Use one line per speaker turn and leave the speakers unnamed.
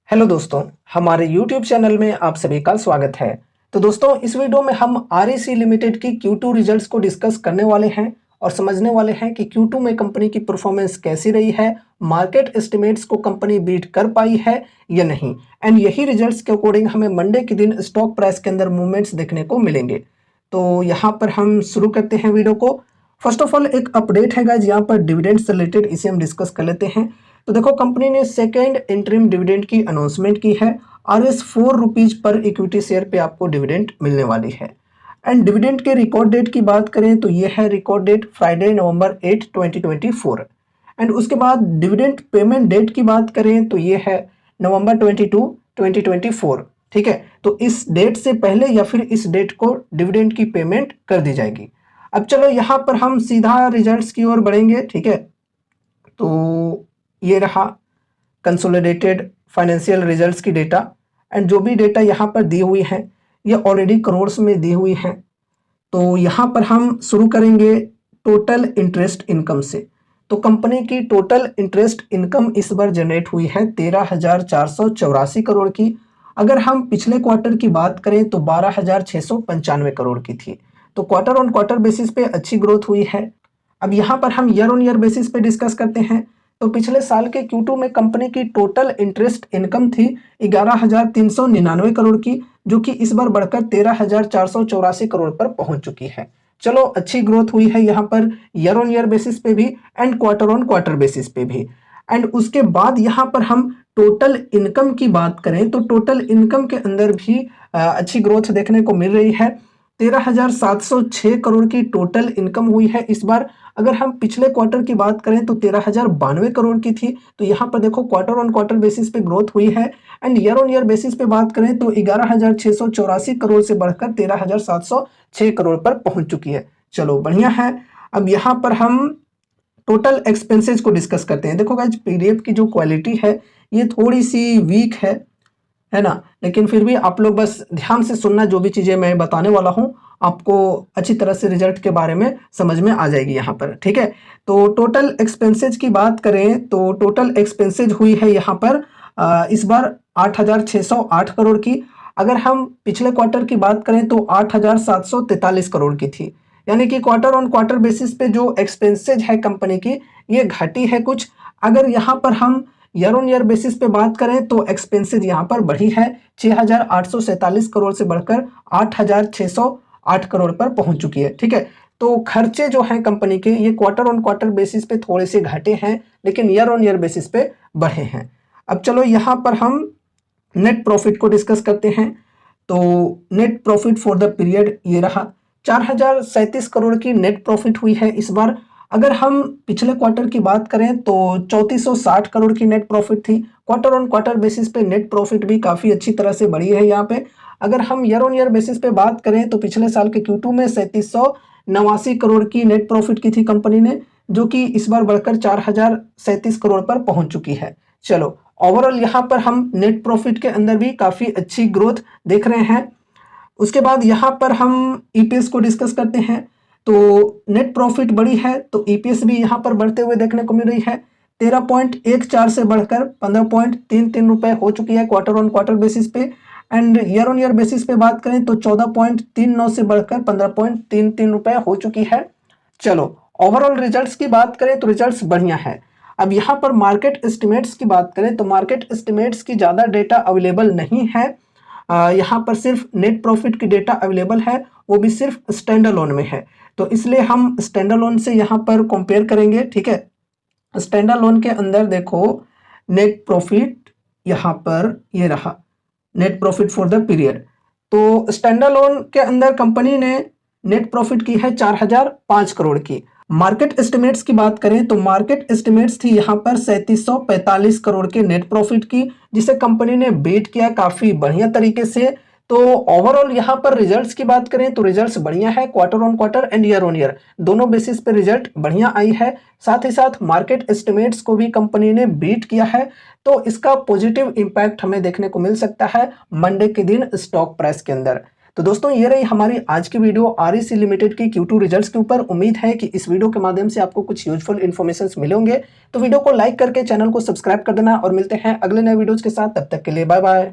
Hello दोस्तों, हमारे YouTube channel में आप सभी का स्वागत है। तो दोस्तों, इस वीडियो में हम REC लिमिटेड की Q2 रिजल्ट्स को डिस्कस करने वाले हैं और समझने वाले हैं कि Q2 में कंपनी की परफॉर्मेंस कैसी रही है, मार्केट एस्टिमेट्स को कंपनी बीट कर पाई है या नहीं, एंड यही रिजल्ट्स के अकॉर्डिंग हमें मंडे के दिन स्टॉक प्राइस के अंदर मूवमेंट्स देखने को मिलेंगे। तो यहाँ पर हम शुरू करते हैं वीडियो को। फर्स्ट ऑफ ऑल एक अपडेट है गाइज, यहाँ पर डिविडेंड से रिलेटेड, इसे हम डिस्कस कर लेते हैं। तो देखो, कंपनी ने सेकेंड इंटरिम डिविडेंड की अनाउंसमेंट की है और इस ₹4 पर इक्विटी शेयर पे आपको डिविडेंड मिलने वाली है। एंड डिविडेंड के रिकॉर्ड डेट की बात करें तो ये है record date Friday November 8 2024। And उसके बाद डिविडेंड पेमेंट डेट की बात करें तो ये है नवंबर 22 2024। ठीक है, तो इस डेट से पहले या फिर इस डेट को डिविडेंड की पेमेंट कर दी जाएगी। अब चलो यहाँ पर हम सीधा रिजल्ट्स की ओर बढ़ेंगे। ठीक है, तो ये रहा कंसोलिडेटेड फाइनेंशियल रिजल्ट्स की डेटा। एंड जो भी डेटा यहाँ पर दी हुई है ये ऑलरेडी करोड़्स में दी हुई है। तो यहाँ पर हम शुरू करेंगे टोटल इंटरेस्ट इनकम से। तो कंपनी की टोटल इंटरेस्ट इनकम इस बार जनरेट हुई है 13,484 करोड़ की। अगर हम पिछले क्वार्टर की बात करें तो 12,695 करोड़ की थी। तो क्वार्टर ऑन क्वार्टर बेसिस पे अच्छी ग्रोथ हुई है। अब यहाँ पर हम ईयर ऑन ईयर बेसिस पे डिस्कस करते हैं। तो पिछले साल के Q2 में कंपनी की टोटल इंटरेस्ट इनकम थी 11,399 करोड़ की, जो कि इस बार बढ़कर 13,484 करोड़ पर पहुंच चुकी है। चलो, अच्छी ग्रोथ हुई है यहाँ per year on year basis पे भी and quarter on quarter basis पे भी। एंड उसके बाद यहाँ पर हम टोटल इनकम की बात करें तो टोटल इनकम के अंदर भी अच्छी ग्रोथ देखने को मिल रही है। 13,706 करोड़ की टोटल इनकम हुई है इस बार। अगर हम पिछले क्वार्टर की बात करें तो 13,092 करोड़ की थी। तो यहाँ पर देखो, क्वार्टर ऑन क्वार्टर बेसिस पे ग्रोथ हुई है। And year on year basis पे बात करें तो 11,684 करोड़ से बढ़कर 13,706 करोड़ पर पहुंच चुकी है। चलो, बढ़िया है। अब यहाँ पर हम टोटल एक्सपेंसेस को डिस्कस करते हैं। देखो गाइज, पीडीएफ की जो क्वालिटी है ये थोड़ी सी वीक है ना, लेकिन फिर भी आप लोग बस ध्यान से सुनना, जो भी चीज़ें मैं बताने वाला हूँ आपको अच्छी तरह से रिजल्ट के बारे में समझ में आ जाएगी यहाँ पर। ठीक है, तो टोटल एक्सपेंसेज की बात करें तो टोटल एक्सपेंसेज हुई है यहाँ पर इस बार 8,608 करोड़ की। अगर हम पिछले क्वार्टर की बात करें तो 8,743 करोड़ की थी। यानी कि क्वार्टर ऑन क्वार्टर बेसिस पे जो एक्सपेंसेज है कंपनी की ये घटी है कुछ। अगर यहाँ पर हम ईयर ऑन ईयर बेसिस पे बात करें तो एक्सपेंसेज यहाँ पर बढ़ी है 6,847 करोड़ से बढ़कर 8,608 करोड़ पर पहुंच चुकी है। ठीक है, तो खर्चे जो हैं कंपनी के ये क्वार्टर ऑन क्वार्टर बेसिस पे थोड़े से घटे हैं, लेकिन ईयर ऑन ईयर बेसिस पे बढ़े हैं। अब चलो यहाँ पर हम नेट प्रॉफिट को डिस्कस करते हैं। तो net profit for the period ये रहा 4,037 करोड़ की नेट प्रॉफिट हुई है इस बार। अगर हम पिछले क्वार्टर की बात करें तो 3,460 करोड़ की नेट प्रॉफिट थी। क्वार्टर ऑन क्वार्टर बेसिस पे नेट प्रॉफिट भी काफ़ी अच्छी तरह से बढ़ी है यहाँ पे। अगर हम ईयर ऑन ईयर बेसिस पे बात करें तो पिछले साल के Q2 में 3,789 करोड़ की नेट प्रॉफिट की थी कंपनी ने, जो कि इस बार बढ़कर 4,037 करोड़ पर पहुंच चुकी है। चलो, ओवरऑल यहाँ पर हम नेट प्रॉफिट के अंदर भी काफ़ी अच्छी ग्रोथ देख रहे हैं। उसके बाद यहाँ पर हम ईपीएस को डिस्कस करते हैं। तो नेट प्रॉफिट बढ़ी है तो ईपीएस भी यहाँ पर बढ़ते हुए देखने को मिल रही है। 13.14 से बढ़कर 15.33 रुपए हो चुकी है क्वार्टर ऑन क्वार्टर बेसिस पे। And year on year basis पे बात करें तो 14.39 से बढ़कर 15.33 रुपए हो चुकी है। चलो, ओवरऑल रिजल्ट्स की बात करें तो रिजल्ट्स बढ़िया है। अब यहाँ पर मार्केट एस्टिमेट्स की बात करें तो मार्केट एस्टिमेट्स की ज़्यादा डेटा अवेलेबल नहीं है। यहाँ पर सिर्फ नेट प्रॉफिट की डेटा अवेलेबल है, वो भी सिर्फ स्टैंड अलोन में है। तो इसलिए हम स्टैंड अलोन से यहाँ पर कंपेयर करेंगे। ठीक है, स्टैंड अलोन के अंदर देखो नेट प्रॉफिट यहाँ पर ये रहा net profit for the period. तो स्टैंड अलोन के अंदर कंपनी ने नेट प्रॉफिट की है 4,005 करोड़ की। मार्केट एस्टिमेट्स की बात करें तो मार्केट एस्टिमेट्स थी यहाँ पर 3,745 करोड़ के नेट प्रॉफिट की, जिसे कंपनी ने बीट किया काफी बढ़िया तरीके से। तो ओवरऑल यहाँ पर रिजल्ट्स की बात करें तो रिजल्ट्स बढ़िया है, quarter on quarter and year on year दोनों बेसिस पे रिजल्ट बढ़िया आई है। साथ ही साथ मार्केट एस्टिमेट्स को भी कंपनी ने बीट किया है। तो इसका पॉजिटिव इंपैक्ट हमें देखने को मिल सकता है मंडे के दिन स्टॉक प्राइस के अंदर। तो दोस्तों ये रही हमारी आज की वीडियो REC लिमिटेड की Q2 रिजल्ट्स के ऊपर। उम्मीद है कि इस वीडियो के माध्यम से आपको कुछ यूजफुल इन्फॉर्मेशन मिले होंगे। तो वीडियो को लाइक करके चैनल को सब्सक्राइब कर देना और मिलते हैं अगले नए वीडियोज के साथ। तब तक के लिए बाय बाय।